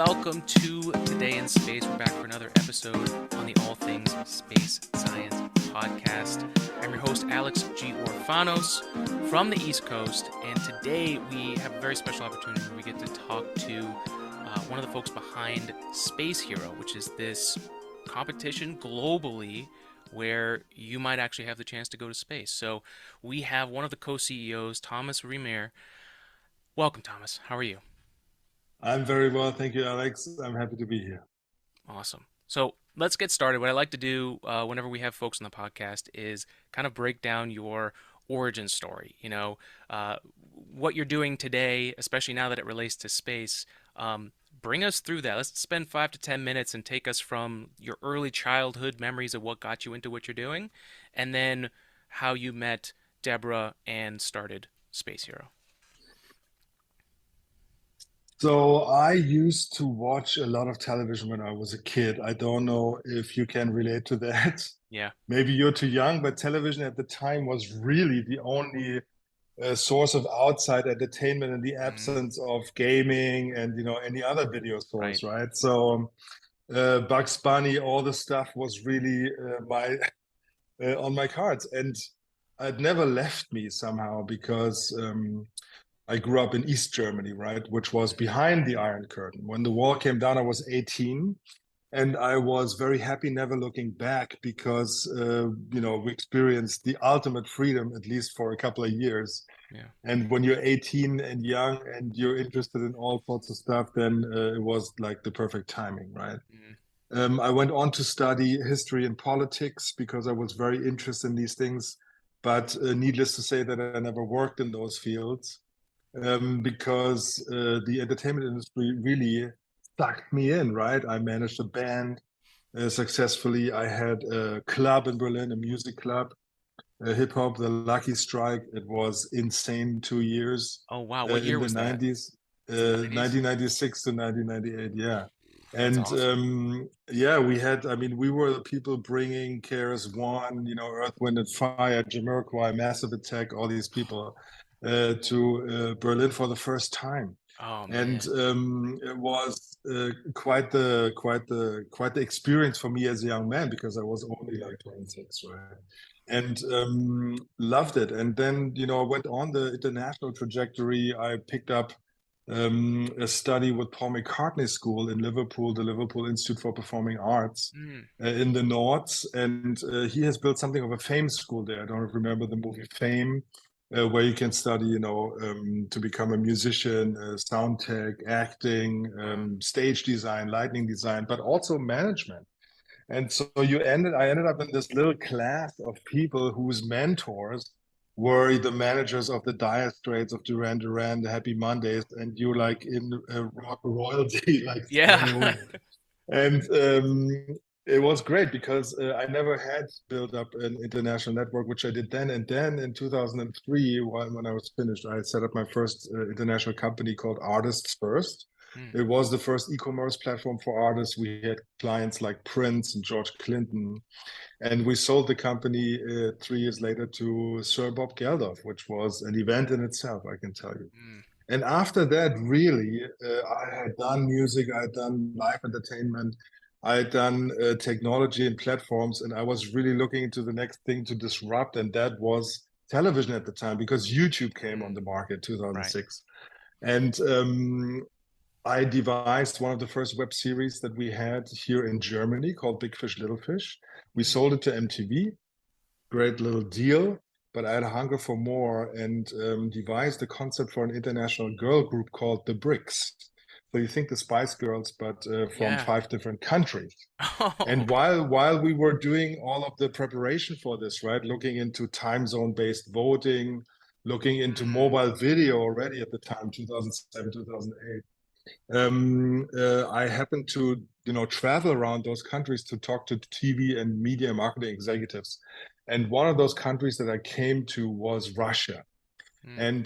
welcome to Today in Space. We're back for another episode on the All Things Space Science podcast. I'm your host, Alex G. Orfanos from the East Coast, and today we have a very special opportunity where we get to talk to one of the folks behind Space Hero, which is this competition globally where you might actually have the chance to go to space. So we have one of the co-CEOs, Thomas Reemer. Welcome, Thomas. How are you? I'm very well, thank you, Alex. I'm happy to be here. Awesome. So let's get started. What I like to do whenever we have folks on the podcast is kind of break down your origin story. What you're doing today, especially now that it relates to space. Bring us through that. Let's spend 5 to 10 minutes and take us from your early childhood memories of what got you into what you're doing, and then how you met Deborah and started Space Hero. So I used to watch a lot of television when I was a kid. I don't know if you can relate to that. Yeah. Maybe you're too young, but television at the time was really the only source of outside entertainment in the Mm, absence of gaming and any other video right. source, right? So Bugs Bunny, all the stuff was really my on my cards, and it never left me somehow because I grew up in East Germany, right, which was Mm, behind the Iron Curtain. When the wall came down, I was 18, and I was very happy, never looking back, because we experienced the ultimate freedom, at least for a couple of years. yeah. And when you're 18 and young and you're interested in all sorts of stuff, then it was like the perfect timing, right? Mm, I went on to study history and politics because I was very interested in these things. But needless to say that I never worked in those fields because the entertainment industry really sucked me in, right? I managed a band successfully. I had a club in Berlin, a music club, hip hop, the Lucky Strike. It was insane 2 years oh, wow. What year in the was that? 90s, The 90s? 1996 to 1998. Yeah. That's And awesome. yeah, I mean, we were the people bringing KRS One, Earth, Wind and Fire, Jamiroquai, Massive Attack, all these people to Berlin for the first time. Oh, And man. it was quite the experience for me as a young man because I was only like 26, right? And loved it. And then, I went on the international trajectory. I picked up a study with Paul McCartney School in Liverpool, the Liverpool Institute for Performing Arts Mm, in the North. And he has built something of a fame school there. I don't remember the movie Fame, where you can study, to become a musician, sound tech, acting, wow. stage design, lighting design, but also management. And so I ended up in this little class of people whose mentors were the managers of the Dire Straits, of Duran Duran, the Happy Mondays, and you're like in rock royalty, like Yeah. starting over. And it was great because I never had built up an international network, which I did then. And then in 2003, when I was finished, I set up my first international company called Artists First. Mm, It was the first e-commerce platform for artists. We had clients like Prince and George Clinton, and we sold the company 3 years later to Sir Bob Geldof, which was an event in itself, I can tell you. mm, And after that, really, I had done music, I had done live entertainment, I had done technology and platforms, and I was really looking into the next thing to disrupt, and that was television at the time because YouTube came on mm, the market right. 2006. And I devised one of the first web series that we had here in Germany called Big Fish, Little Fish. We Mm, sold it to MTV, great little deal, but I had a hunger for more and devised a concept for an international girl group called the BRICS. So you think the Spice Girls, but from yeah. 5 different countries. Oh, And okay. while we were doing all of the preparation for this, right, looking into time zone based voting, looking into Mm, mobile video already at the time, 2007, 2008, I happened to travel around those countries to talk to TV and media marketing executives, and one of those countries that I came to was Russia. mm, And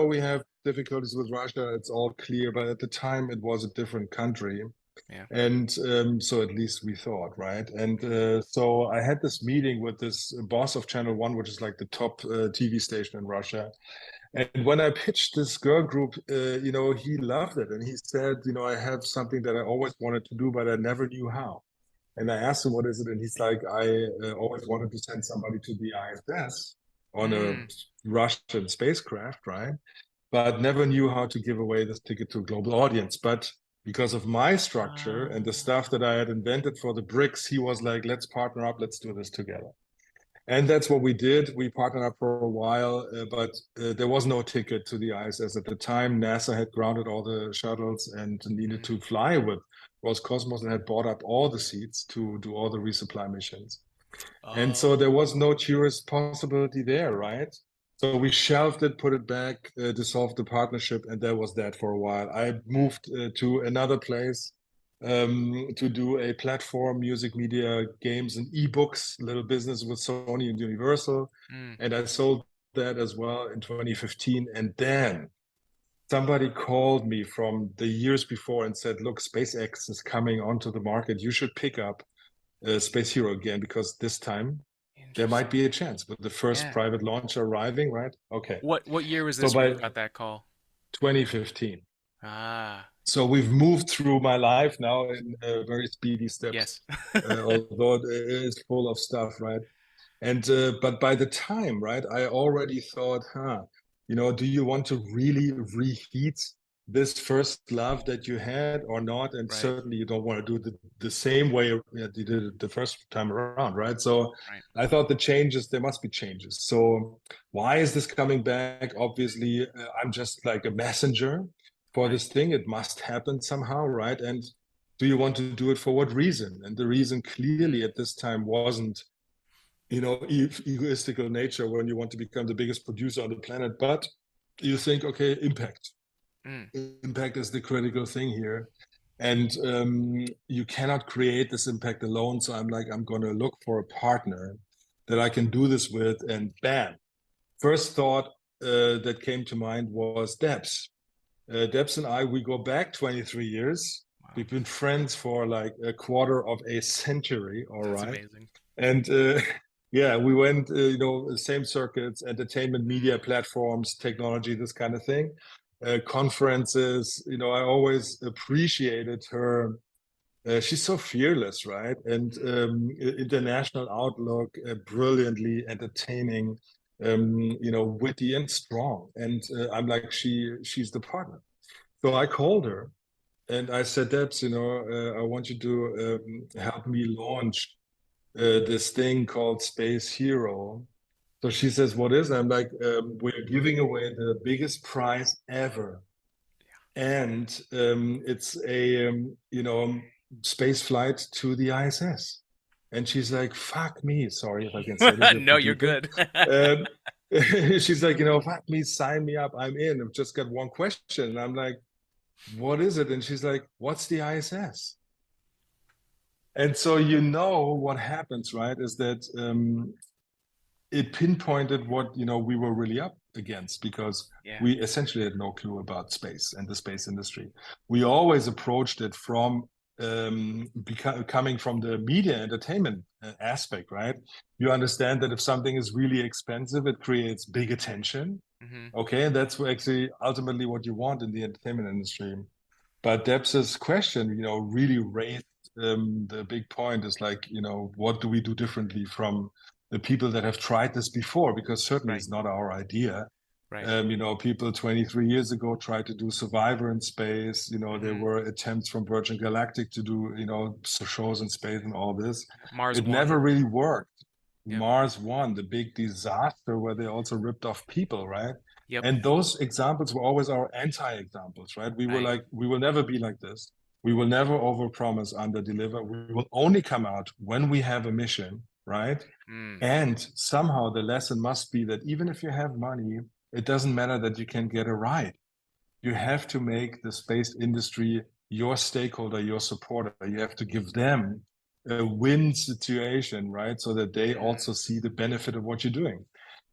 we have difficulties with Russia; it's all clear. But at the time, it was a different country. Yeah. And so at least we thought, right? And so I had this meeting with this boss of Channel One, which is like the top TV station in Russia. And when I pitched this girl group, he loved it. And he said, I have something that I always wanted to do, but I never knew how. And I asked him, what is it? And he's like, I always wanted to send somebody to the ISS on a Russian spacecraft, right? But never knew how to give away this ticket to a global audience. But because of my structure and the stuff that I had invented for the bricks, he was like, let's partner up, let's do this together. And that's what we did. We partnered up for a while, but there was no ticket to the ISS at the time. NASA had grounded all the shuttles and needed to fly with Roscosmos and had bought up all the seats to do all the resupply missions. And so there was no tourist possibility there, right? So we shelved it, put it back, dissolved the partnership, and that was that for a while. I moved to another place to do a platform, music, media, games, and ebooks, little business with Sony and Universal. And I sold that as well in 2015. And then somebody called me from the years before and said, look, SpaceX is coming onto the market. You should pick up Space Hero again, because this time there might be a chance with the first private launcher arriving, right? Okay. What year was this when you got that call? 2015. Ah. So we've moved through my life now in very speedy steps. Yes. Although it is full of stuff, right? And but by the time, right, I already thought, do you want to really reheat this first love that you had or not? And certainly you don't want to do the same way that you did it the first time around, right? So I thought there must be changes. So why is this coming back? Obviously, I'm just like a messenger for this thing. It must happen somehow, right? And do you want to do it for what reason? And the reason clearly at this time wasn't egoistical nature when you want to become the biggest producer on the planet, but you think, okay, impact. Impact is the critical thing here. And you cannot create this impact alone. So I'm going to look for a partner that I can do this with. And bam, first thought that came to mind was Debs. Debs and I, we go back 23 years. Wow. We've been friends for like a quarter of a century. That's amazing. And yeah, we went, same circuits, entertainment, media platforms, technology, this kind of thing, conferences. I always appreciated her. She's so fearless, right? And international outlook, brilliantly entertaining, witty and strong. And I'm like, she's the partner. So I called her and I said, Debs, I want you to help me launch this thing called Space Hero. So she says, what is it? I'm like, we're giving away the biggest prize ever. And it's a, space flight to the ISS. And she's like, fuck me. Sorry if I can say this. No, you're good. She's like, fuck me, sign me up. I'm in. I've just got one question. And I'm like, what is it? And she's like, what's the ISS? And so what happens, right, is that it pinpointed what, we were really up against, because we essentially had no clue about space and the space industry. We always approached it from coming from the media entertainment aspect, right? You understand that if something is really expensive, it creates big attention. Okay, and that's actually ultimately what you want in the entertainment industry. But Debs' question, really raised the big point is like, what do we do differently from the people that have tried this before? Because certainly it's not our idea. People 23 years ago tried to do Survivor in space. There were attempts from Virgin Galactic to do, shows in space and all this. It never really worked. Mars One, the big disaster where they also ripped off people, right? And those examples were always our anti-examples, right? We were like, we will never be like this. We will never overpromise, underdeliver. We will only come out when we have a mission, right? And somehow the lesson must be that even if you have money, it doesn't matter that you can get a ride. You have to make the space industry your stakeholder, your supporter. You have to give them a win situation, right? So that they also see the benefit of what you're doing.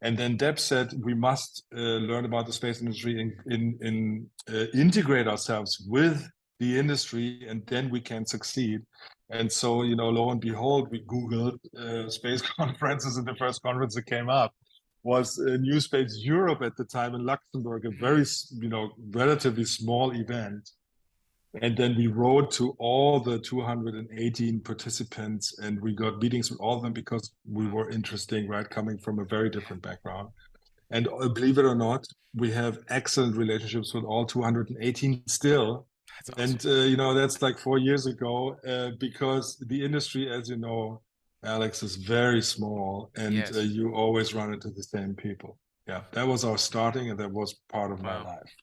And then Deb said, we must learn about the space industry and integrate ourselves with the industry, and then we can succeed. And so, lo and behold, we Googled space conferences, and the first conference that came up was New Space Europe at the time in Luxembourg, a very, relatively small event. And then we wrote to all the 218 participants, and we got meetings with all of them because we were interesting, right? Coming from a very different background. And believe it or not, we have excellent relationships with all 218 still. That's awesome. And, that's like 4 years ago, because the industry, as you know, Alex, is very small, and Yes. you always run into the same people. Yeah, that was our starting, and that was part of my Wow. life.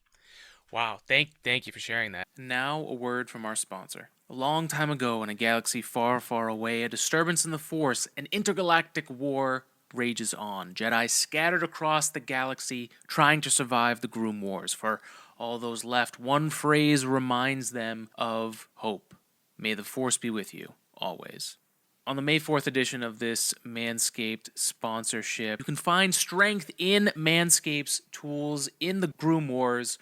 Wow. Thank you for sharing that. Now a word from our sponsor. A long time ago in a galaxy far, far away, a disturbance in the Force, an intergalactic war rages on. Jedi scattered across the galaxy trying to survive the Groom Wars. For all those left, one phrase reminds them of hope. May the Force be with you, always. On the May 4th edition of this Manscaped sponsorship, you can find strength in Manscaped's tools in the Groom Wars.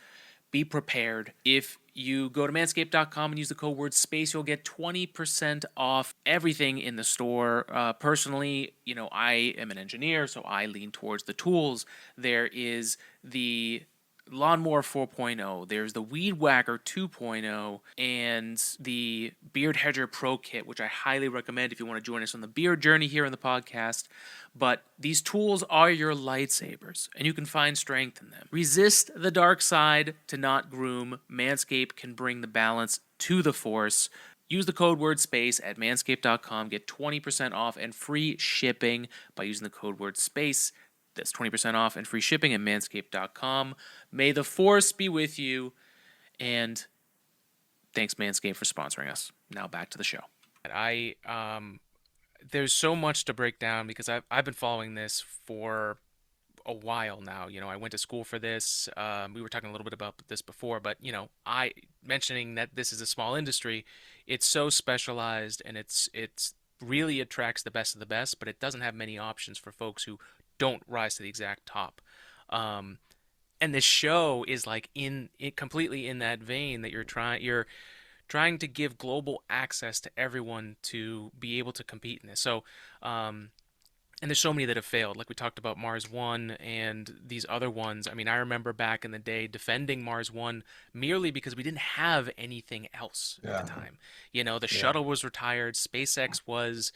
Be prepared. If you go to manscaped.com and use the code word SPACE, you'll get 20% off everything in the store. Personally, I am an engineer, so I lean towards the tools. There is the Lawnmower 4.0, there's the Weed Whacker 2.0, and the Beard Hedger Pro Kit, which I highly recommend if you want to join us on the beard journey here on the podcast. But these tools are your lightsabers, and you can find strength in them. Resist the dark side to not groom. Manscaped can bring the balance to the Force. Use the code word SPACE at manscaped.com. Get 20% off and free shipping by using the code word SPACE. That's 20% off and free shipping at manscaped.com. May the Force be with you. And thanks, Manscaped, for sponsoring us. Now back to the show. There's so much to break down because I've been following this for a while now. I went to school for this. We were talking a little bit about this before, but I mentioning that this is a small industry. It's so specialized, and it's really attracts the best of the best, but it doesn't have many options for folks who don't rise to the exact top. And this show is like completely in that vein that you're trying to give global access to everyone to be able to compete in this. So, and there's so many that have failed. Like we talked about Mars One and these other ones. I mean, I remember back in the day defending Mars One merely because we didn't have anything else at the Yeah, time. The yeah. shuttle was retired. SpaceX was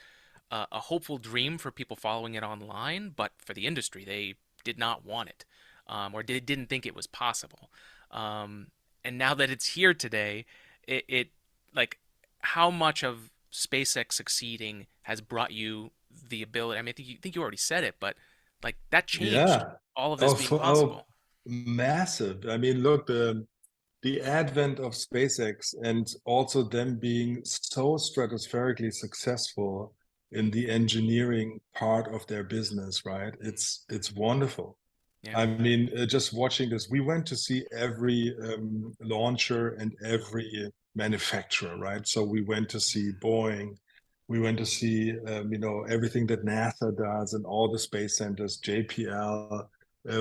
a hopeful dream for people following it online, but for the industry, they did not want it, or didn't think it was possible. And now that it's here today, it like how much of SpaceX succeeding has brought you the ability. I mean, I think you already said it, but like that changed Yeah. all of this Oh, being oh, possible. massive. I mean, look, the advent of SpaceX, and also them being so stratospherically successful in the engineering part of their business, right? It's wonderful. Yeah. I mean, just watching this, we went to see every launcher and every manufacturer, right? So we went to see Boeing, we went to see, everything that NASA does and all the space centers, JPL.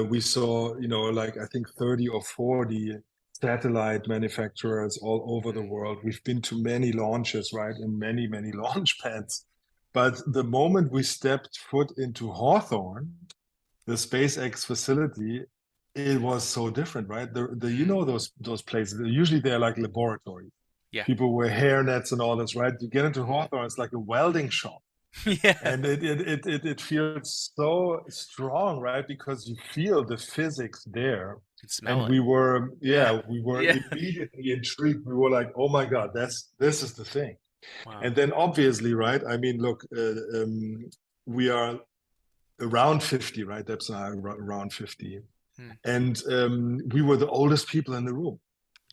We saw, like I think 30 or 40 satellite manufacturers all over the world. We've been to many launches, right, and many, many launch pads. But the moment we stepped foot into Hawthorne, the SpaceX facility, it was so different, right? Mm. Those places. Usually they're like laboratories. Yeah. People wear hairnets and all this, right? You get into Mm. Hawthorne, it's like a welding shop. Yeah. And it feels so strong, right? Because you feel the physics there. You can smell And it. Yeah. we were Yeah. immediately intrigued. We were like, oh my God, this is the thing. Wow. And then obviously, right? I mean, look, we are around 50, right? That's around 50. Mm. And we were the oldest people in the room.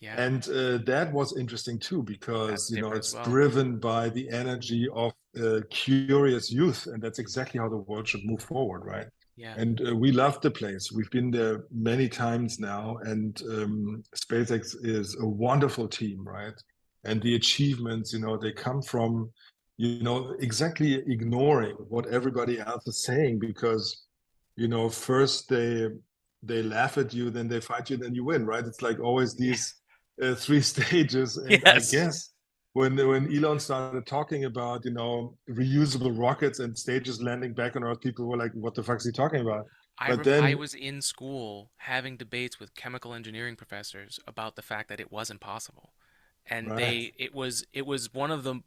Yeah. And that was interesting too, That's because, different as it's well. driven by the energy of curious youth. And that's exactly how the world should move forward, right? Yeah. And we love the place. We've been there many times now. And SpaceX is a wonderful team, right? And the achievements, they come from, exactly ignoring what everybody else is saying, because, first they laugh at you, then they fight you, then you win, right? It's like always Yeah. these three stages. And I Yes. guess when Elon started talking about, reusable rockets and stages landing back on Earth, people were like, "What the fuck is he talking about?" But I then, was in school having debates with chemical engineering professors about the fact that it wasn't possible. And right, it was one of the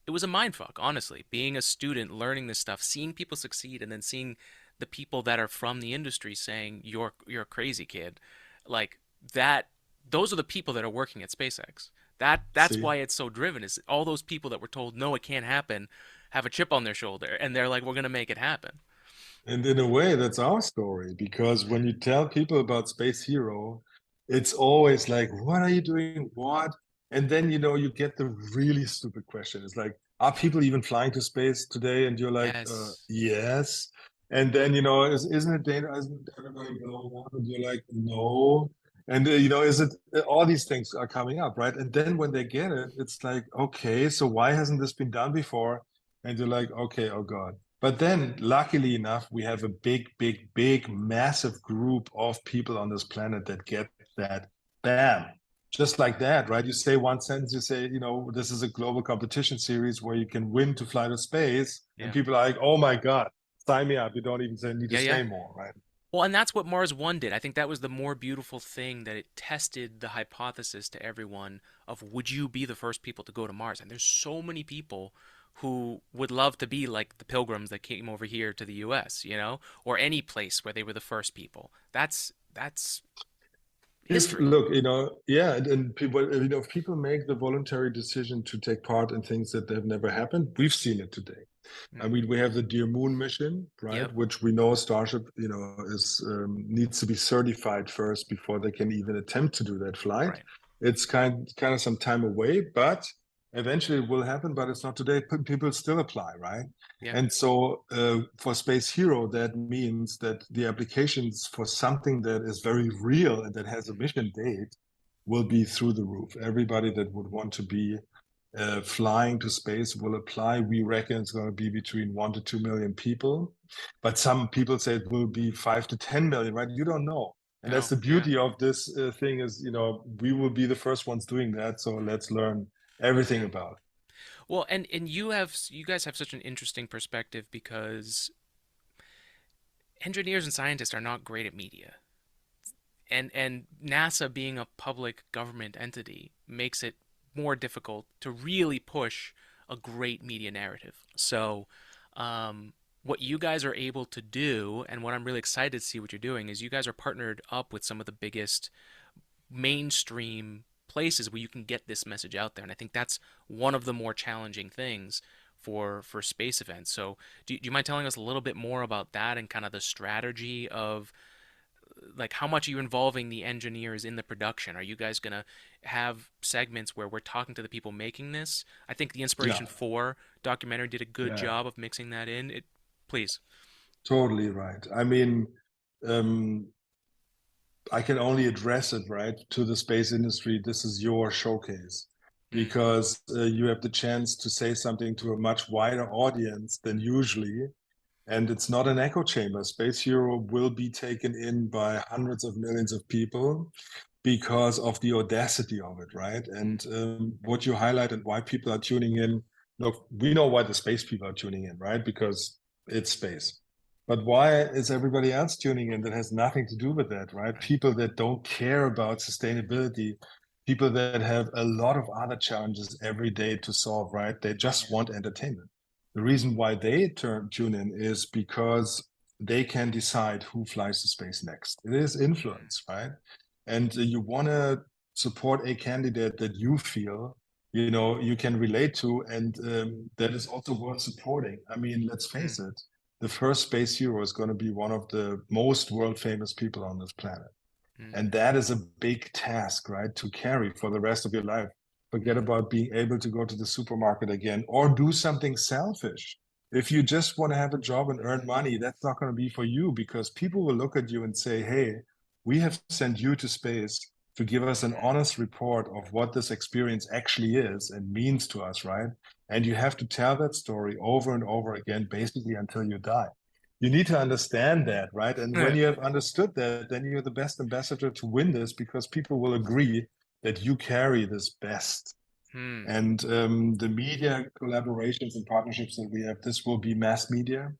it was a mind fuck, honestly. Being a student, learning this stuff, seeing people succeed, and then seeing the people that are from the industry saying you're a crazy kid, like that. Those are the people that are working at SpaceX. That's see. why it's so driven. Is all those people that were told no, it can't happen, have a chip on their shoulder, and they're like, we're gonna make it happen. And in a way, that's our story because when Mm, you tell people about Space Hero, it's always like, "What are you doing? What?" And then, you get the really stupid question. It's like, "Are people even flying to space today?" And you're like, yes. "Yes." And then, isn't it dangerous? Isn't everybody going on? And you're like, "No." And, is it all these things are coming up, right? And then when they get it, it's like, "Okay, so why hasn't this been done before?" And you're like, "Okay, oh God." But then, luckily enough, we have a big, big, big, massive group of people on this planet that get that. Bam. Just like that, right? You say one sentence, you say, this is a global competition series where you can win to fly to space. And Yeah. people are like, oh my God, sign me up. You don't even need to Yeah, yeah. say more, right? Well, and that's what Mars One did. I think that was the more beautiful thing, that it tested the hypothesis to everyone of would you be the first people to go to Mars? And there's so many people who would love to be like the pilgrims that came over here to the US, or any place where they were the first people. That's If history. look, yeah, and people, if people make the voluntary decision to take part in things that have never happened, we've seen it today. I Mm. mean, we have the Dear Moon mission, right? Yep. Which we know Starship, is needs to be certified first before they can even attempt to do that flight. Right. It's kind of some time away, but eventually it will happen. But it's not today. People still apply, right? Yeah. And so for Space Hero, that means that the applications for something that is very real and that has a Mm. mission date will be through the roof. Everybody that would want to be flying to space will apply. We reckon it's going to be between 1 to 2 million people, but some people say it will be 5 to 10 million. Right? You don't know, and that's No. the Yeah. beauty of this thing. Is we will be the first ones doing that. So let's learn everything Yeah. about it. Well, and you guys have such an interesting perspective because engineers and scientists are not great at media. And NASA being a public government entity makes it more difficult to really push a great media narrative. So, what you guys are able to do, and what I'm really excited to see what you're doing, is you guys are partnered up with some of the biggest mainstream places where you can get this message out there. And I think that's one of the more challenging things for space events. So, do you mind telling us a little bit more about that and kind of the strategy of like how much are you involving the engineers in the production? Are you guys gonna have segments where we're talking to the people making this? I think the Yeah, Inspiration 4 documentary did a good yeah, job of mixing that in. Please. totally right. I mean, um, I can only address it right to the space industry. This is your showcase Mm, because you have the chance to say something to a much wider audience than usually. And it's not an echo chamber. Space Hero will be taken in by hundreds of millions of people because of the audacity of it, right? mm, And what you highlight and why people are tuning in. Look, we know why the space people are tuning in, right? Because it's space. But why is everybody else tuning in that has nothing to do with that, right? right. People that don't care about sustainability, people that have a lot of other challenges every day to solve, right? They just Yeah. want entertainment. The reason why they tune in is because they can decide who flies to space next. It is Mm, influence, right? And you want to support a candidate that you feel you can relate to, and that is also worth supporting. I mean, let's mm, face it, the first space hero is going to be one of the most world famous people on this planet. mm, And that is a big task, right, to carry for the rest of your life. Forget mm, about being able to go to the supermarket again or do something selfish. If you just want to have a job and earn money, that's not going to be for you because people will look at you and say, hey, we have sent you to space to give us an mm, honest report of what this experience actually is and means to us, right? And you have to tell that story over and over again, basically until you die. You need to understand that, right? And when mm. you have understood that, then you're the best ambassador to win this because people will agree that you carry this best. Hmm. And the media collaborations and partnerships that we have, this will be mass media.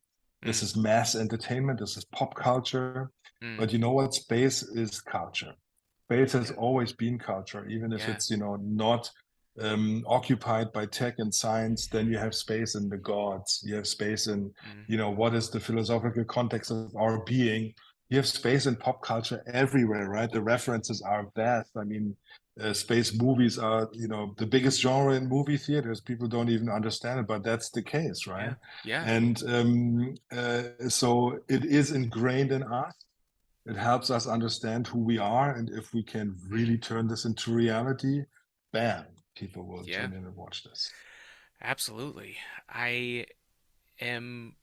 This Mm. is mass entertainment. This is pop culture. Mm. But you know what? Space is culture. Space has Yeah. always been culture, even if Yeah. it's, not occupied by tech and science. Then you have space in the gods. You have space in, Mm. what is the philosophical context of our being. You have space in pop culture everywhere, right? The references are vast. I mean, space movies are, the biggest genre in movie theaters. People don't even understand it, but that's the case, right? Yeah. Yeah. And so it is ingrained in us. It helps us understand who we are, and if we can Mm. really turn this into reality, bam, people will Yeah. tune in and watch this. Absolutely. I am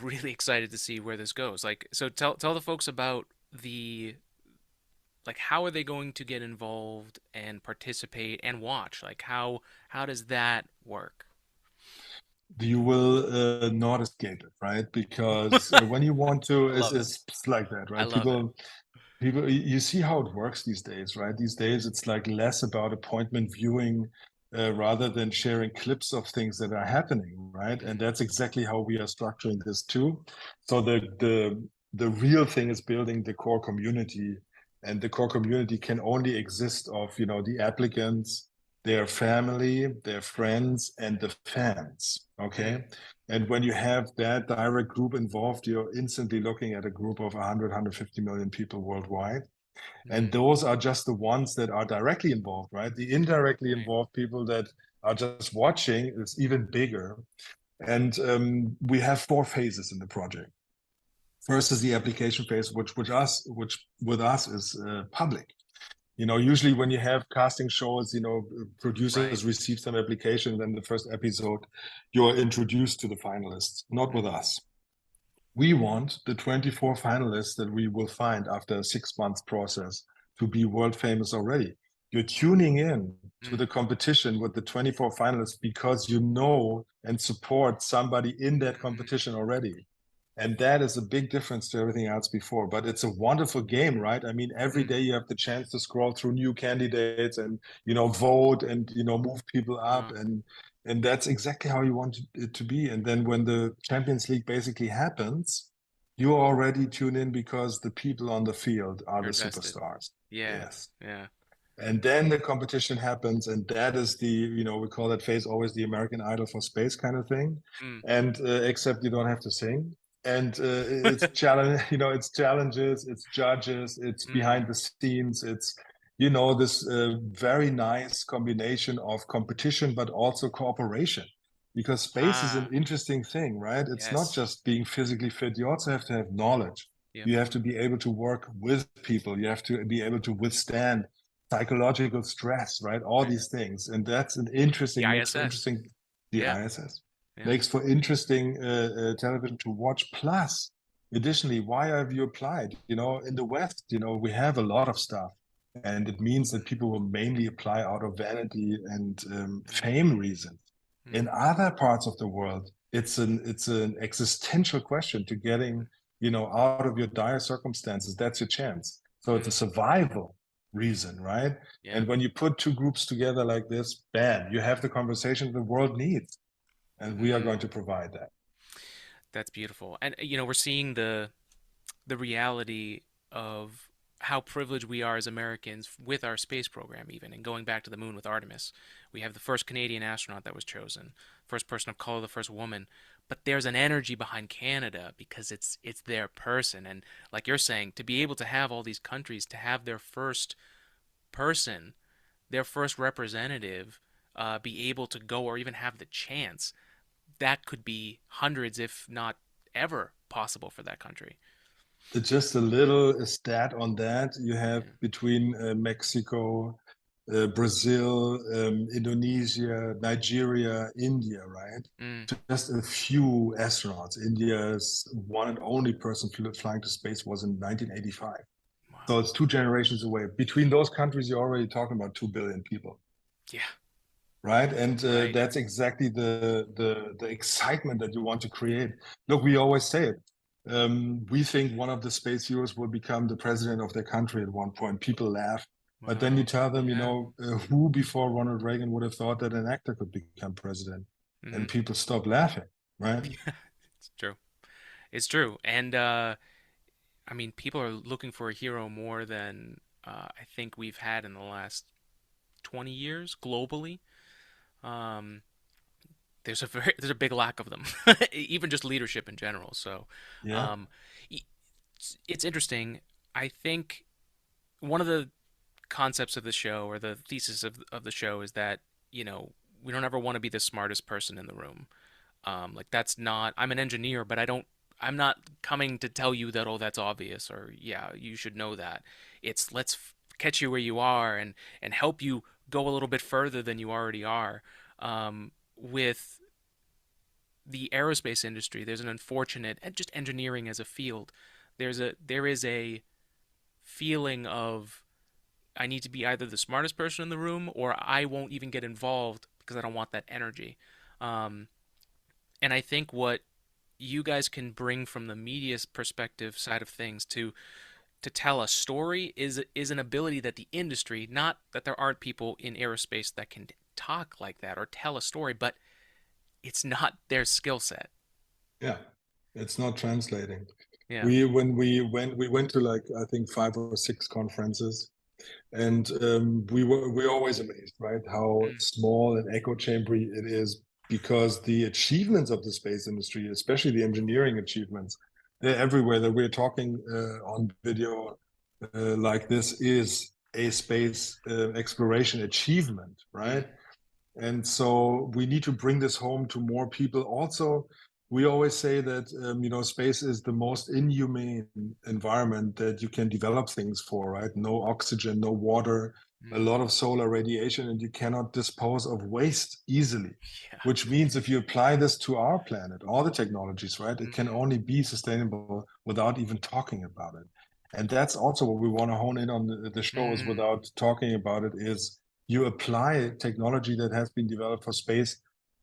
really excited to see where this goes. Like, so tell the folks about the like how are they going to get involved and participate and watch? Like how does that work? You will not escape it, right? Because when you want to, I love it. it's like that, I right? love it. People, you see how it works these days, right? These days, it's like less about appointment viewing rather than sharing clips of things that are happening, right? And Mm. that's exactly how we are structuring this too. So the real thing is building the core community, and the core community can only exist of, the applicants, their family, their friends, and the fans. Mm. Okay. And when you have that direct group involved, you're instantly looking at a group of 100, 150 million people worldwide. And Mm. those are just the ones that are directly involved, right? The indirectly Right. involved people that are just watching is even bigger. And we have 4 phases in the project. First is the application phase, which with us is public. Usually when you have casting shows, Right. producers receive some application, then the first episode, you're introduced to the finalists, not with Mm. us. We want the 24 finalists that we will find after a 6 month process to be world famous already. You're tuning in to Mm. the competition with the 24 finalists because you know and support somebody in that Mm. competition already. And that is a big difference to everything else before. But it's a wonderful game, right? I mean, every Mm. day you have the chance to scroll through new candidates and, vote and, move people up. Uh, And that's exactly how you want it to be. And then when the Champions League basically happens, you already tune in because the people on the field are you're the invested. superstars. Yeah. Yes. Yeah. And then the competition happens, and that is we call that phase always the American Idol for space kind of thing. Mm. And except you don't have to sing. And it's challenge, it's challenges, it's judges, it's Mm. behind the scenes, it's this very nice combination of competition but also cooperation. Because space is an Ah, interesting thing, right? It's not yes. just being physically fit. You also have to have knowledge. Yep. You have to be able to work with people. You have to be able to withstand psychological stress, right? All Right. these things. And that's an The interesting, makes for ISS. interesting, the Yeah. ISS, Yeah. makes for interesting television to watch. Plus, additionally, why have you applied? In the West, we have a lot of stuff. And it means that people will mainly apply out of vanity and Mm. fame reasons. In Mm. other parts of the world, it's an existential question to getting, out of your dire circumstances. That's your chance. So it's a Mm. survival reason, right? Yeah. And when you put 2 groups together like this, bam, you have the conversation the world needs. And we are going Mm. to provide that. That's beautiful. And we're seeing the reality of how privileged we are as Americans with our space program, even, and going back to the moon with Artemis. We have the first Canadian astronaut that was chosen, first person of color, the first woman. But there's an energy behind Canada because it's their person, and like you're saying, to be able to have all these countries to have their first person, their first representative, be able to go or even have the chance, that could be hundreds, if not ever, possible for that country. Just a little stat on that. You have Yeah. between Mexico, Brazil, Indonesia, Nigeria, India, right? Mm. Just a few astronauts. India's one and only person flying to space was in 1985. Wow. So it's 2 generations away. Between those countries, you're already talking about 2 billion people, Yeah. right? And Right. that's exactly the excitement that you want to create. Look, we always say it. We think one of the space heroes will become the president of their country at one point. People laugh. But then you Wow. tell them, Yeah. who before Ronald Reagan would have thought that an actor could become president? Hmm. And people stop laughing, right? Yeah, it's true. It's true. And I mean, people are looking for a hero more than I think we've had in the last 20 years globally. Um, there's a big lack of them, even just leadership in general. So, Yeah, um, it's interesting. I think one of the concepts of the show or the thesis of the show is that, you know, we don't ever want to be the smartest person in the room. Like that's not, I'm an engineer, but I'm not coming to tell you that, oh, that's obvious or yeah, you should know that. It's let's catch you where you are and help you go a little bit further than you already are. With the aerospace industry, there's an unfortunate, and just engineering as a field, there is a feeling of I need to be either the smartest person in the room or I won't even get involved because I don't want that energy. Um, and I think what you guys can bring from the media perspective side of things to tell a story is an ability that the industry, not that there aren't people in aerospace that can talk like that or tell a story, but it's not their skill set. yeah. It's not translating. Yeah. We went to like I think 5 or 6 conferences, and we're always amazed, right? How Mm, small and echo chambery it is because the achievements of the space industry, especially the engineering achievements, they're everywhere. That we're talking on video like this is a space exploration achievement, mm, right? And so we need to bring this home to more people. Also, we always say that space is the most inhumane environment that you can develop things for, right? No oxygen, no water, a mm. lot of solar radiation, and you cannot dispose of waste easily. Yeah. Which means if you apply this to our planet, all the technologies, right, it can Mm, only be sustainable without even talking about it. And that's also what we want to hone in on the shows mm. without talking about it is you apply technology that has been developed for space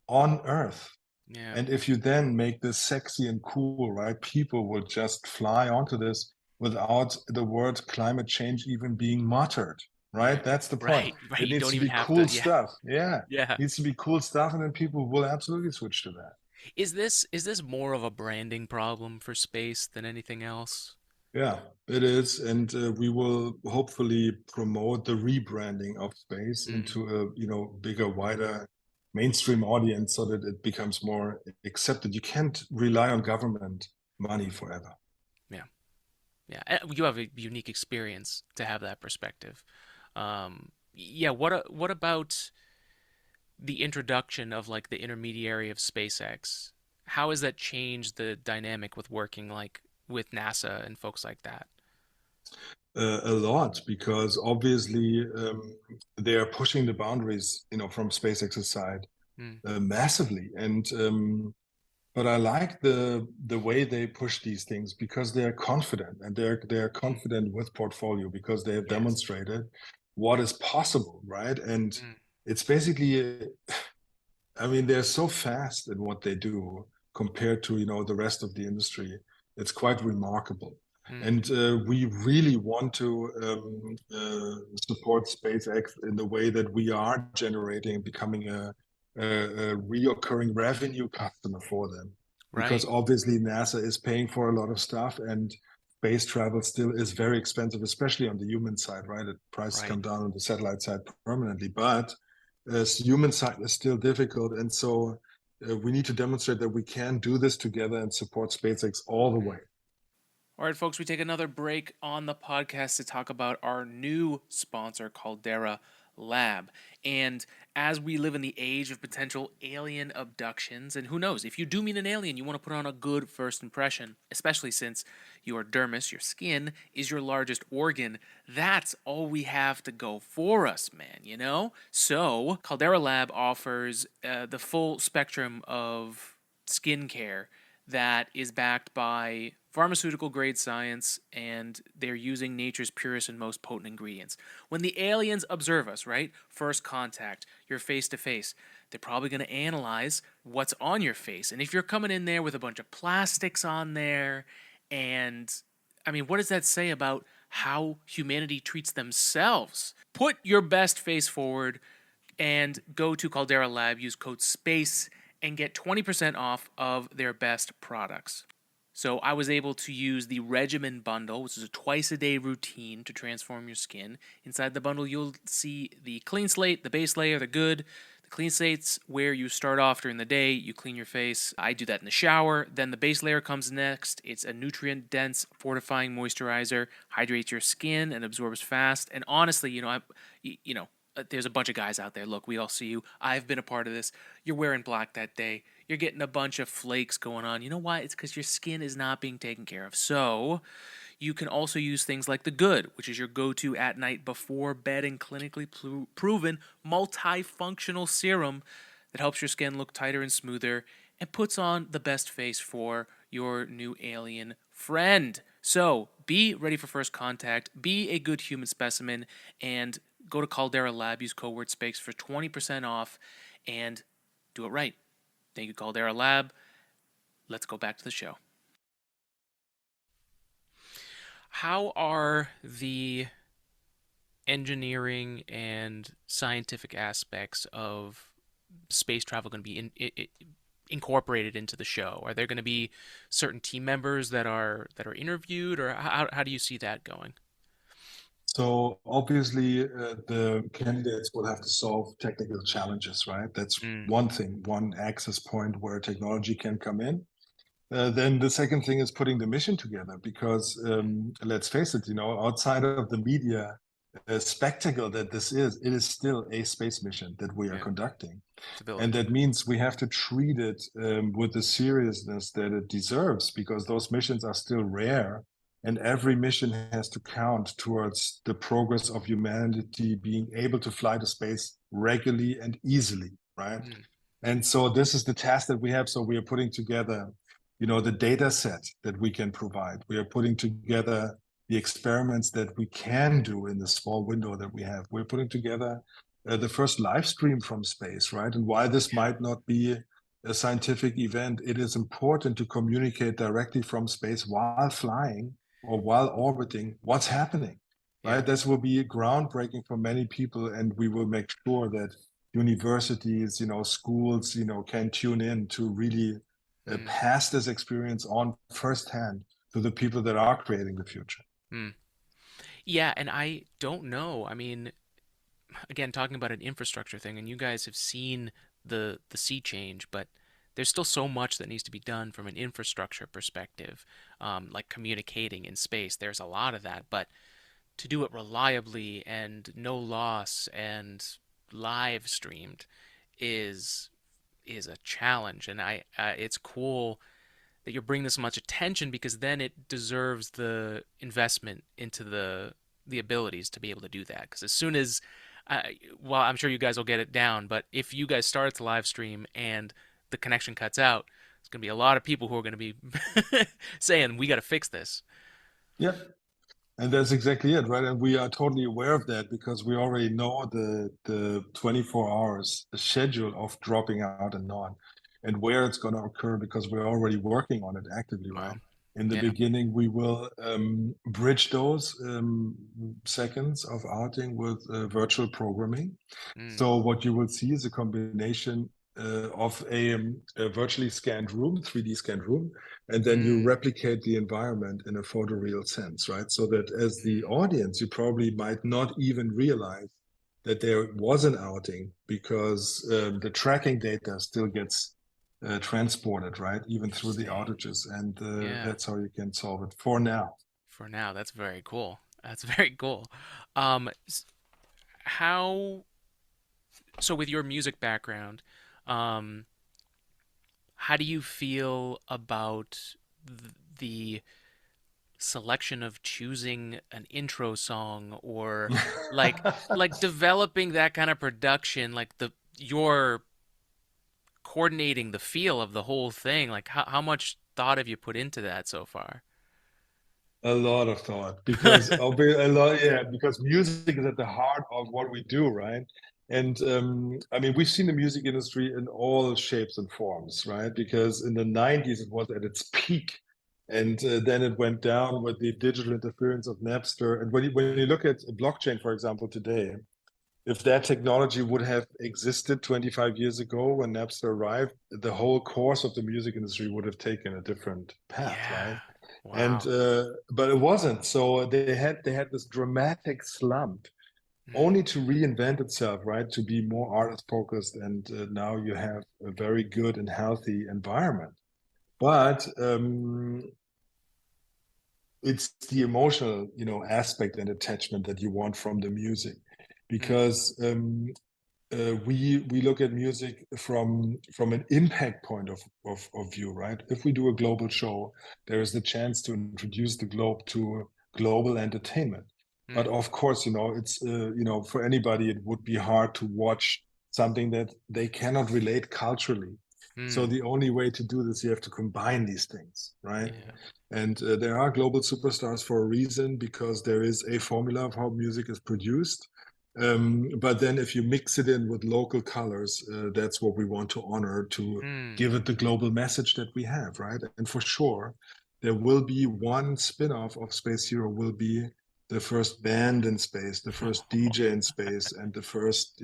on Earth. Yeah. And if you then make this sexy and cool, right, people will just fly onto this without the word climate change even being muttered, Yeah. right? That's the point. Right. Right. It You needs don't to even be have cool to. Yeah. stuff. Yeah. It Yeah. needs to be cool stuff, and then people will absolutely switch to that. Is this more of a branding problem for space than anything else? Yeah, it is. And we will hopefully promote the rebranding of space Mm, into a, bigger, wider mainstream audience so that it becomes more accepted. You can't rely on government money forever. yeah. Yeah. You have a unique experience to have that perspective. Yeah. What about the introduction of like the intermediary of SpaceX? How has that changed the dynamic with working like with NASA and folks like that? A lot because obviously they are pushing the boundaries, from SpaceX's side Mm, massively. And but I like the way they push these things because they're confident and they're mm, confident with portfolio because they have yes. demonstrated what is possible, right? And Mm, it's basically, I mean, they're so fast in what they do compared to the rest of the industry. It's quite remarkable. mm, And we really want to support SpaceX in the way that we are generating, becoming a reoccurring revenue customer for them. Because right. obviously NASA is paying for a lot of stuff and space travel still is very expensive, especially on the human side, right? The prices Right. come down on the satellite side permanently. But as human side is still difficult. And so we need to demonstrate that we can do this together and support SpaceX all the way. Mm. All right, folks, we take another break on the podcast to talk about our new sponsor, Caldera Lab. And as we live in the age of potential alien abductions, and who knows, if you do meet an alien, you want to put on a good first impression, especially since your dermis, your skin, is your largest organ. That's all we have to go for us, man, you know? So, Caldera Lab offers the full spectrum of skincare that is backed by pharmaceutical grade science, and they're using nature's purest and most potent ingredients. When the aliens observe us, right? First contact, you're face to face. They're probably going to analyze what's on your face. And if you're coming in there with a bunch of plastics on there, and I mean, what does that say about how humanity treats themselves. Put your best face forward and go to Caldera Lab, use code SPACE, and get 20% off of their best products. So I was able to use the regimen bundle, which is a twice-a-day routine to transform your skin. Inside the bundle, you'll see the clean slate, the base layer, the good. The clean slate's where you start off during the day, you clean your face. I do that in the shower. Then the base layer comes next. It's a nutrient-dense, fortifying moisturizer, hydrates your skin and absorbs fast. And honestly, there's a bunch of guys out there. Look, we all see you. I've been a part of this. You're wearing black that day. You're getting a bunch of flakes going on. You know why? It's because your skin is not being taken care of. So you can also use things like the Good, which is your go-to at night before bed and clinically proven multifunctional serum that helps your skin look tighter and smoother and puts on the best face for your new alien friend. So be ready for first contact. Be a good human specimen and go to Caldera Lab, use code word SPACE for 20% off, and do it right. Thank you, Caldera Lab. Let's go back to the show. How are the engineering and scientific aspects of space travel going to be incorporated into the show? Are there going to be certain team members that are interviewed, or how do you see that going? So obviously, the candidates will have to solve technical challenges, right? That's one thing, one access point where technology can come in. Then the second thing is putting the mission together, because let's face it, outside of the media spectacle that this is, it is still a space mission that we are conducting. And that means we have to treat it with the seriousness that it deserves, because those missions are still rare. And every mission has to count towards the progress of humanity being able to fly to space regularly and easily, right? And so this is the task that we have. So we are putting together, the data set that we can provide. We are putting together the experiments that we can do in the small window that we have. We're putting together the first live stream from space, right? And while this might not be a scientific event, it is important to communicate directly from space while flying or while orbiting what's happening, right? This will be groundbreaking for many people, and we will make sure that universities, schools, can tune in to really pass this experience on firsthand to the people that are creating the future. Yeah, and I don't know. I mean, again, talking about an infrastructure thing, and you guys have seen the sea change, but there's still so much that needs to be done from an infrastructure perspective, like communicating in space. There's a lot of that, but to do it reliably and no loss and live streamed is a challenge. And it's cool that you're bringing this much attention, because then it deserves the investment into the abilities to be able to do that. Because as soon as, well, I'm sure you guys will get it down, but if you guys start to live stream and the connection cuts out, there's going to be a lot of people who are going to be saying, we got to fix this. Yeah. And that's exactly it, right? And we are totally aware of that, because we already know the 24 hours schedule of dropping out and on, and where it's going to occur, because we're already working on it actively, right? In the beginning, we will bridge those seconds of outing with virtual programming. So what you will see is a combination of a virtually scanned room, 3D scanned room, and then you replicate the environment in a photoreal sense, right? So that as the audience, you probably might not even realize that there was an outing, because the tracking data still gets transported, right? Even through the outages. And that's how you can solve it for now. For now, that's very cool. That's very cool. How, so with your music background, how do you feel about the selection of choosing an intro song, or like developing that kind of production, like your coordinating the feel of the whole thing? Like how much thought have you put into that so far? A lot of thought, because because music is at the heart of what we do, right? And I mean, we've seen the music industry in all shapes and forms, right? Because in the 90s, it was at its peak, And then it went down with the digital interference of Napster. And when you look at blockchain, for example, today, if that technology would have existed 25 years ago when Napster arrived, the whole course of the music industry would have taken a different path, Yeah. right? And Wow. but it wasn't. So they had this dramatic slump Mm. only to reinvent itself, right? To be more artist focused, and now you have a very good and healthy environment. But it's the emotional, aspect and attachment that you want from the music, Mm. because we look at music from an impact point of view, right? If we do a global show, there is the chance to introduce the globe to global entertainment. But Mm. of course, it's for anybody it would be hard to watch something that they cannot relate culturally. So Mm. the only way to do this, you have to combine these things, right? Yeah. And there are global superstars for a reason, because there is a formula of how music is produced. But then if you mix it in with local colors, that's what we want to honor, to Mm. give it the global message that we have, right? And for sure, there will be one spin-off of Space Hero will be the first band in space, the first DJ in space, and the first,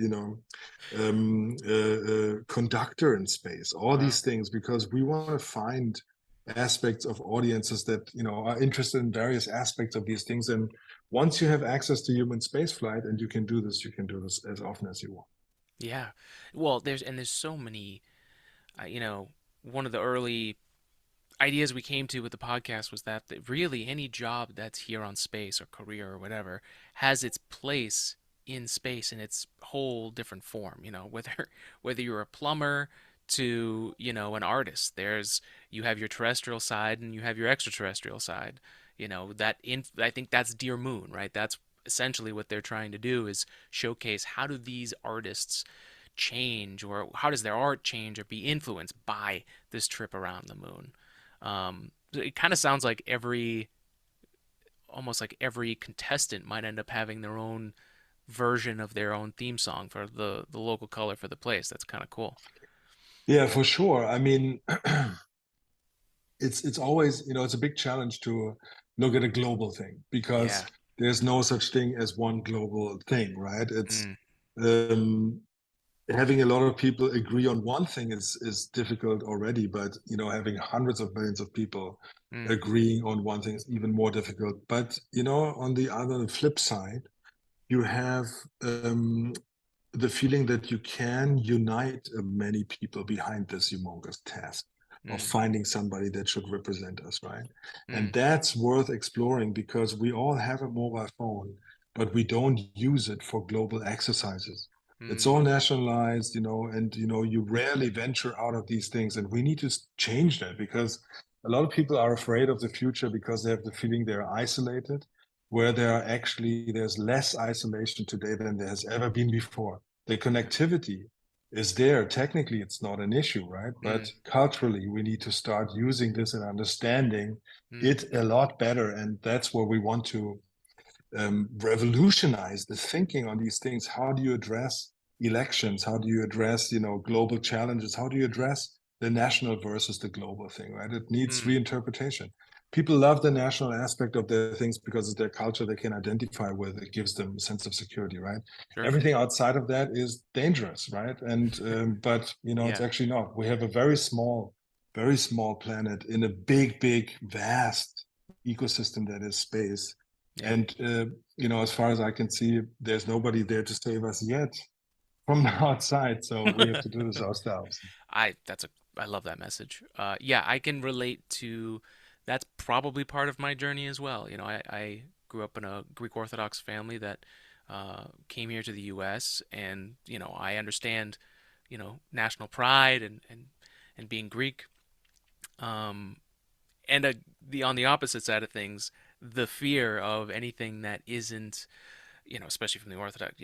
conductor in space. All Wow. these things, because we want to find aspects of audiences that are interested in various aspects of these things. And once you have access to human spaceflight and you can do this as often as you want. Yeah. Well, there's so many, one of the early ideas we came to with the podcast was that really any job that's here on space or career or whatever has its place in space in its whole different form, whether you're a plumber to, an artist. You have your terrestrial side and you have your extraterrestrial side. I think that's Dear Moon, right? That's essentially what they're trying to do is showcase how do these artists change, or how does their art change or be influenced by this trip around the moon. It kind of sounds like almost like every contestant might end up having their own version of their own theme song for the local color for the place. That's kind of cool. Yeah, for sure. I mean, it's always, it's a big challenge to look at a global thing, because Yeah. there's no such thing as one global thing, right? It's Mm. um, having a lot of people agree on one thing is difficult already, but having hundreds of millions of people Mm. agreeing on one thing is even more difficult. But on the other flip side, you have the feeling that you can unite many people behind this humongous task of Mm. finding somebody that should represent us, right? And Mm. that's worth exploring, because we all have a mobile phone, but we don't use it for global exercises. It's Mm. all nationalized, and you rarely venture out of these things. And we need to change that, because a lot of people are afraid of the future because they have the feeling they're isolated, where there's less isolation today than there has ever been before. The connectivity is there. Technically, it's not an issue, right? Mm. But culturally, we need to start using this and understanding Mm. it a lot better. And that's where we want to revolutionize the thinking on these things. How do you address elections? How do you address, global challenges? How do you Mm. address the national versus the global thing, right? It needs Mm. reinterpretation. People love the national aspect of their things because it's their culture they can identify with. It gives them a sense of security, right? Sure. Everything outside of that is dangerous, right? And but it's Yeah. actually not. We have a very small planet in a big, vast ecosystem that is space. Yeah. And as far as I can see, there's nobody there to save us yet from the outside. So we have to do this ourselves. I love that message. Yeah, I can relate to that's probably part of my journey as well. I grew up in a Greek Orthodox family that came here to the U.S. and I understand national pride and being Greek. Um, and the on the opposite side of things, the fear of anything that isn't especially from the Orthodox,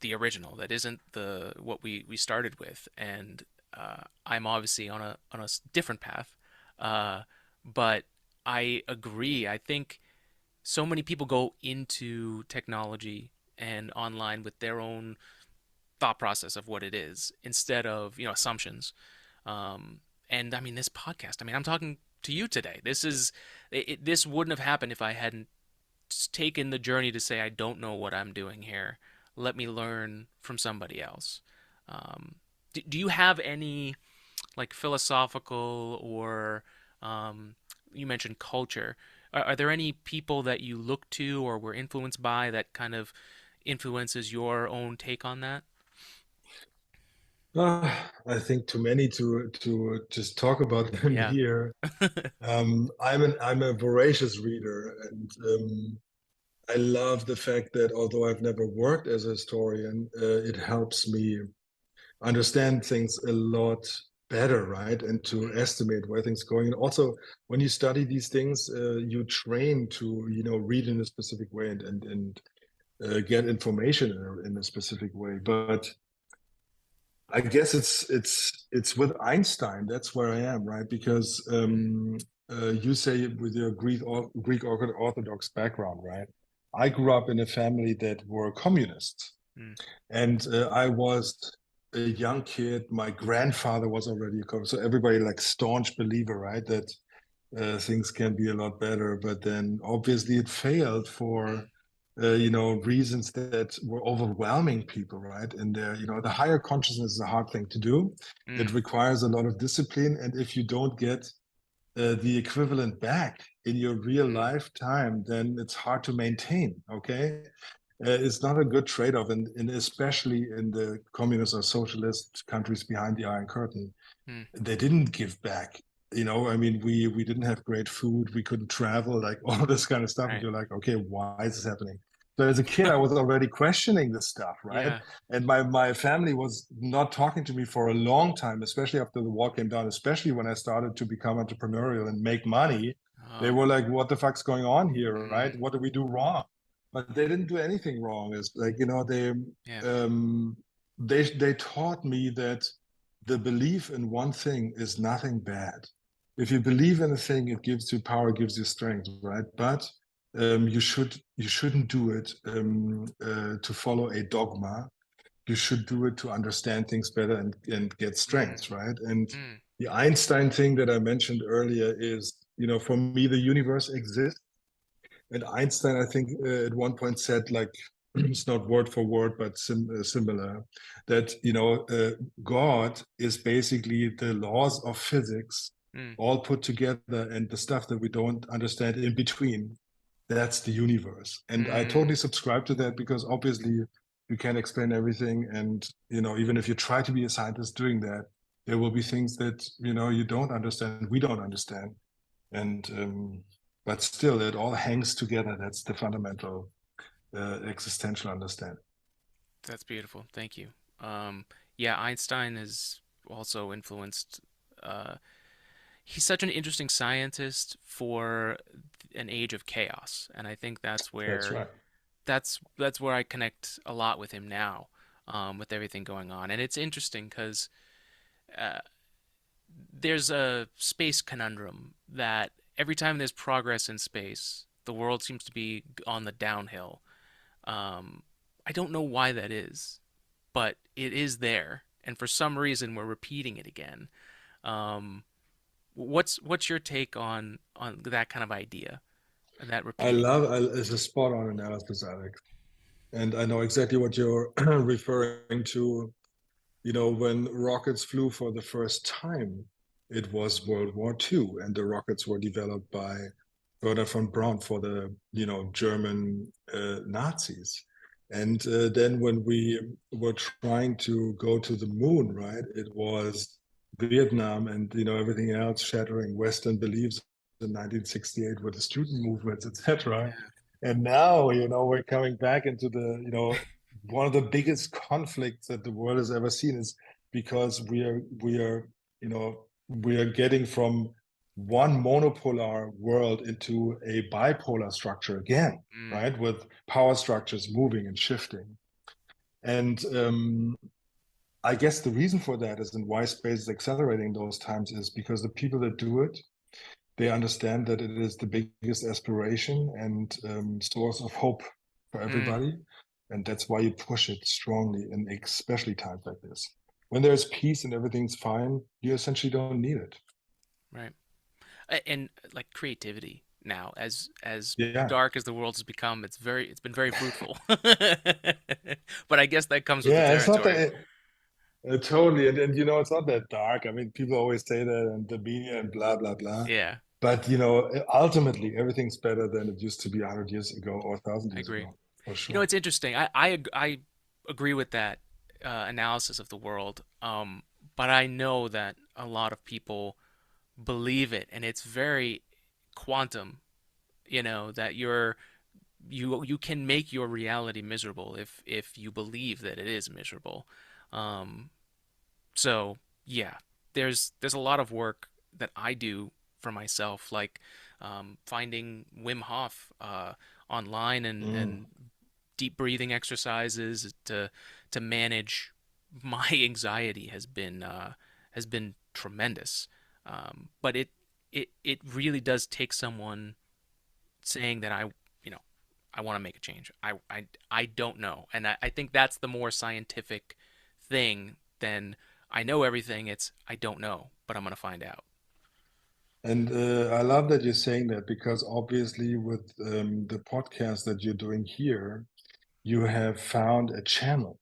the original that isn't the what we started with. And I'm obviously on a different path, uh, but I agree. I think so many people go into technology and online with their own thought process of what it is instead of assumptions. um, and I mean, this podcast, I mean, I'm talking to you today. This wouldn't have happened if I hadn't taken the journey to say I don't know what I'm doing here. Let me learn from somebody else. Do you have any like philosophical or you mentioned culture? Are there any people that you look to or were influenced by that kind of influences your own take on that? I think too many to just talk about them Yeah. here. I'm a voracious reader, and I love the fact that although I've never worked as a historian, it helps me understand things a lot better, right? And to Mm, estimate where things are going. And also, when you study these things, you train to, read in a specific way and get information in a specific way. But I guess it's with Einstein. That's where I am, right? Because mm, you say with your Greek Orthodox background, right? I grew up in a family that were communists, mm, and I was a young kid. My grandfather was already a communist, so everybody like staunch believer, right? That things can be a lot better. But then obviously it failed for mm, reasons that were overwhelming people, right? And the higher consciousness is a hard thing to do. It mm, requires a lot of discipline, and if you don't get the equivalent back in your real mm, lifetime, then it's hard to maintain. Okay, it's not a good trade-off, and especially in the communist or socialist countries behind the Iron Curtain, mm, they didn't give back. I mean, we didn't have great food, we couldn't travel, like all this kind of stuff. And right. you're like, okay, why is this happening? So as a kid, I was already questioning this stuff, right? Yeah. And my family was not talking to me for a long time, especially after the wall came down, especially when I started to become entrepreneurial and make money. They Oh. were like, what the fuck's going on here, right? Mm, What do we do wrong? But they didn't do anything wrong. It's like, yeah. um they taught me that the belief in one thing is nothing bad. If you believe in a thing, it gives you power, gives you strength, right? But you shouldn't do it to follow a dogma. You should do it to understand things better and get Mm, strength, right? And mm, the Einstein thing that I mentioned earlier is, for me, the universe exists. And Einstein, I think, at one point said, like, it's not word for word, but similar, that, God is basically the laws of physics mm, all put together, and the stuff that we don't understand in between, that's the universe. And I mm, totally subscribe to that because obviously you can't explain everything. And, even if you try to be a scientist doing that, there will be things that, you don't understand, we don't understand. And but still, it all hangs together. That's the fundamental existential understanding. that's beautiful. Thank you. Um, yeah, Einstein has also influenced. Uh, he's such an interesting scientist for an age of chaos, and I think That's right. that's where I connect a lot with him now, with everything going on. And it's interesting because uh, there's a space conundrum that every time there's progress in space, the world seems to be on the downhill. Um, I don't know why that is, but it is there, and for some reason we're repeating it again. Um, what's your take on that kind of idea and that repeating? It's a spot on analysis, Alex. And I know exactly what you're referring to. When rockets flew for the first time, it was World War II, and the rockets were developed by Werner von Braun for the, German Nazis. And then when we were trying to go to the moon, right, it was Vietnam and, everything else shattering Western beliefs in 1968 with the student movements, etc. Yeah. And now, we're coming back into the, one of the biggest conflicts that the world has ever seen is because we are getting from one monopolar world into a bipolar structure again, Mm, right? With power structures moving and shifting. And I guess the reason for that is, and why space is accelerating those times, is because the people that do it, they understand that it is the biggest aspiration and source of hope for mm, everybody. And that's why you push it strongly, and especially times like this. When there's peace and everything's fine, you essentially don't need it. right. And like creativity now, as Yeah. dark as the world has become, it's been very fruitful. But I guess that comes with the Yeah, it's not territory. that totally. And you know, it's not that dark. I mean, people always say that and the media and blah, blah, blah. Yeah, But, you know, ultimately, everything's better than it used to be 100 years ago or 1,000 I years agree. ago, for You know, sure. it's interesting. I agree with that analysis of the world. But I know that a lot of people believe it, and it's very quantum. You know that you can make your reality miserable if you believe that it is miserable. Um, so yeah, there's a lot of work that I do for myself, like finding Wim Hof online Mm. and deep breathing exercises to manage my anxiety has been tremendous. But it really does take someone saying that you know I want to make a change. I don't know, and I think that's the more scientific thing than I know everything. It's I don't know, but I'm gonna find out. And I love that you're saying that because obviously, with the podcast that you're doing here, you have found a channel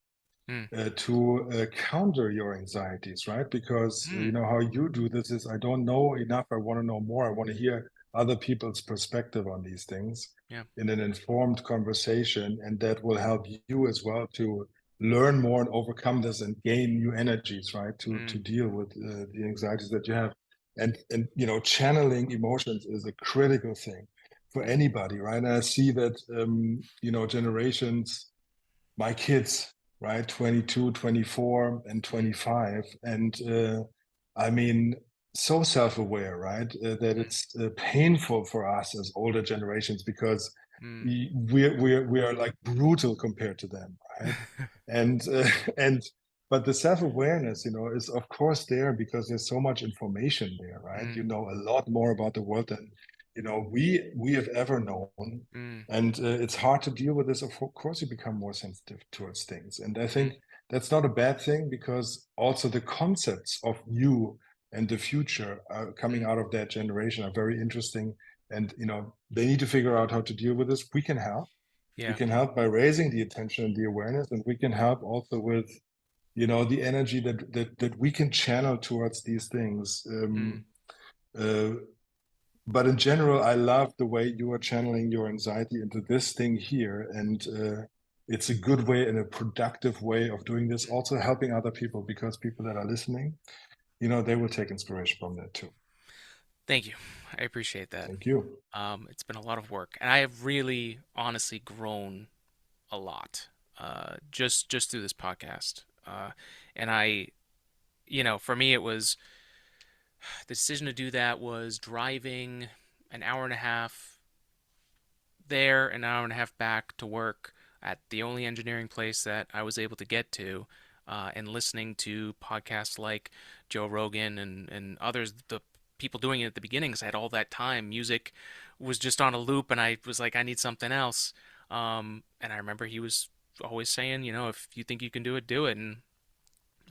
Mm, to counter your anxieties, right? Because you mm, know how you do this is I don't know enough. I want to know more. I want to hear other people's perspective on these things yeah. in an informed conversation, and that will help you as well to learn more and overcome this and gain new energies, right? To Mm, deal with the anxieties that you have, and you know, channeling emotions is a critical thing for mm, anybody, right? And I see that you know generations my kids, right? 22, 24, and mm, 25. And I mean, so self-aware, right? That mm, it's painful for us as older generations because mm, we are like brutal compared to them, right? And and but the self-awareness, you know, is of course there because there's so much information there, right? mm, You know a lot more about the world than you know we have ever known, mm, and it's hard to deal with this. Of course, you become more sensitive towards things. And I mm, think that's not a bad thing because also the concepts of you and the future coming mm. out of that generation are very interesting. And, you know, they need to figure out how to deal with this. We can help. We Yeah. can help by raising the attention and the awareness. And we can help also with, you know, the energy that we can channel towards these things. Mm, Uh, but in general, I love the way you are channeling your anxiety into this thing here. And it's a good way and a productive way of doing this, mm. also helping other people because people that are listening, you know, they will take inspiration from that too. Thank you. I appreciate that. Thank you. It's been a lot of work, and I have really, honestly grown a lot just through this podcast. And for me, it was the decision to do that was driving an hour and a half there, an hour and a half back to work at the only engineering place that I was able to get to, and listening to podcasts like Joe Rogan and others, the people doing it at the beginning, because I had all that time. Music was just on a loop, and I was like, I need something else. And I remember he was always saying, if you think you can do it, do it. And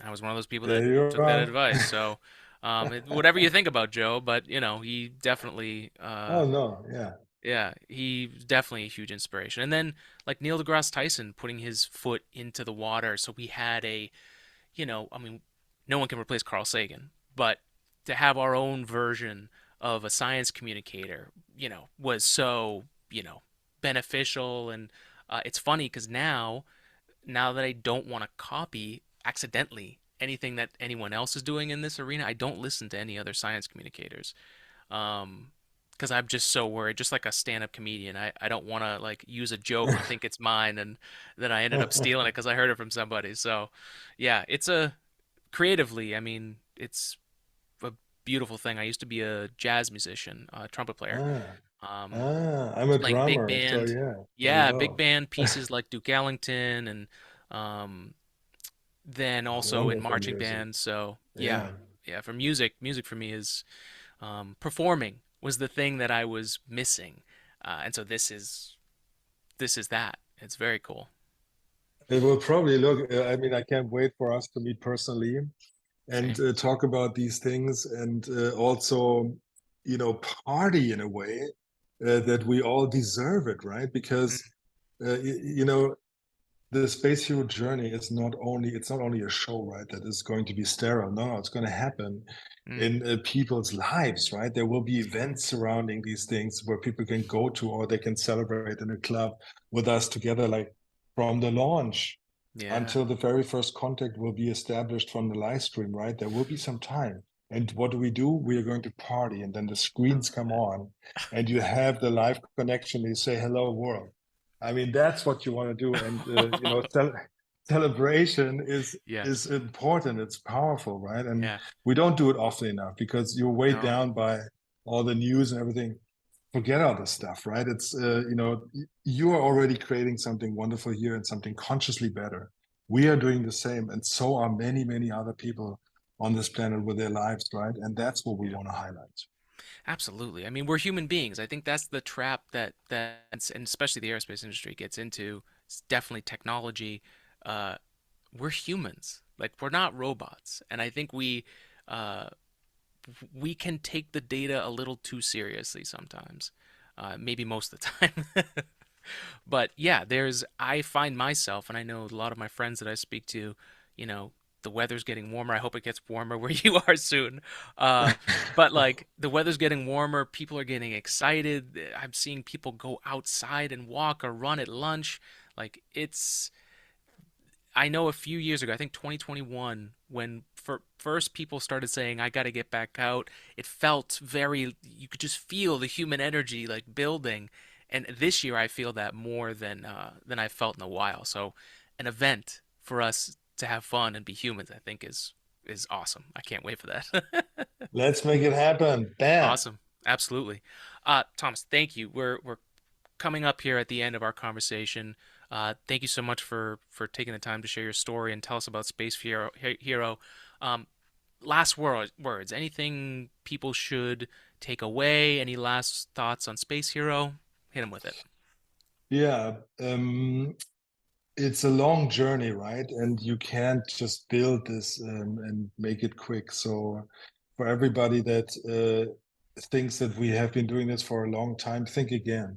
I was one of those people that There you took that are. advice. So, whatever you think about Joe, but he definitely, Oh no, yeah. yeah, he's definitely a huge inspiration. And then like Neil deGrasse Tyson putting his foot into the water, so we had I mean, no one can replace Carl Sagan, but to have our own version of a science communicator, was so, beneficial. And it's funny because now that I don't want to copy accidentally anything that anyone else is doing in this arena, I don't listen to any other science communicators. Um, because I'm just so worried, just like a stand-up comedian. I don't want to like use a joke and think it's mine, and then I ended up stealing it because I heard it from somebody. So, yeah, it's a creatively. I mean, it's a beautiful thing. I used to be a jazz musician, trumpet player, Ah, um, I'm a playing big drummer, so band. yeah, there you Yeah, big go. band pieces like Duke Ellington, and um, then also in Wonderful marching music. bands. So yeah, Yeah. yeah. For music for me is performing was the thing that I was missing, and so this is that. It's very cool. It will probably look, I mean, I can't wait for us to meet personally and Same. talk about these things and also party in a way that we all deserve it, right? Mm, Because the space hero journey is not only a show, right, that is going to be sterile. No, it's going to happen mm, in people's lives, right? There will be events surrounding these things where people can go to, or they can celebrate in a club with us together, like from the launch yeah. until the very first contact will be established from the live stream, right? There will be some time. And what do? We are going to party, and then the I screens love come it. on, and you have the live connection. You say, "Hello, world." I mean, that's what you want to do, and celebration is Yes. important. It's powerful, right? And Yeah. we don't do it often enough because you're weighed No. down by all the news and everything. Forget all this stuff, right? It's you are already creating something wonderful here and something consciously better. We are doing the same, and so are many, many other people on this planet with their lives, right? And that's what we Yeah. want to highlight. Absolutely. I mean, we're human beings. I think that's the trap and especially the aerospace industry gets into. It's definitely technology. Uh, we're humans. Like we're not robots, and I think uh, we can take the data a little too seriously sometimes. Maybe most of the time. But yeah, I find myself, and I know a lot of my friends that I speak to, you know, the weather's getting warmer. I hope it gets warmer where you are soon. Uh, but like the weather's getting warmer, people are getting excited. I'm seeing people go outside and walk or run at lunch. Like I know a few years ago, I think 2021, when first people started saying, I got to get back out, it felt you could just feel the human energy like building. And this year, I feel that more than I felt in a while. So, an event for us to have fun and be humans, I think is awesome. I can't wait for that. Let's make it happen. Bam. Awesome. Absolutely. Thomas, thank you. We're coming up here at the end of our conversation. Thank you so much for taking the time to share your story and tell us about Space Hero. Um, last words. Anything people should take away? Any last thoughts on Space Hero? Hit them with it. Yeah. It's a long journey, right? And you can't just build this and make it quick. So, for everybody that thinks that we have been doing this for a long time, think again,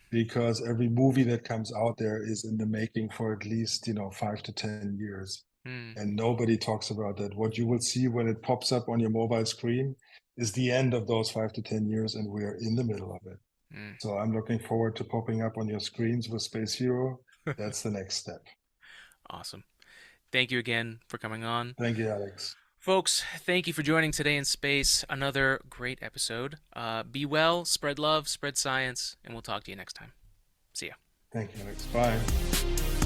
because every movie that comes out there is in the making for at least 5 to 10 years, Hmm. and nobody talks about that. What you will see when it pops up on your mobile screen is the end of those 5 to 10 years, and we are in the middle of it. Hmm. So I'm looking forward to popping up on your screens with Space Hero. That's the next step. Awesome. Thank you again for coming on. Thank you, Alex. Folks, thank you for joining Today in Space. Another great episode. Be well, spread love, spread science, and we'll talk to you next time. See ya. Thank you, Alex. Bye.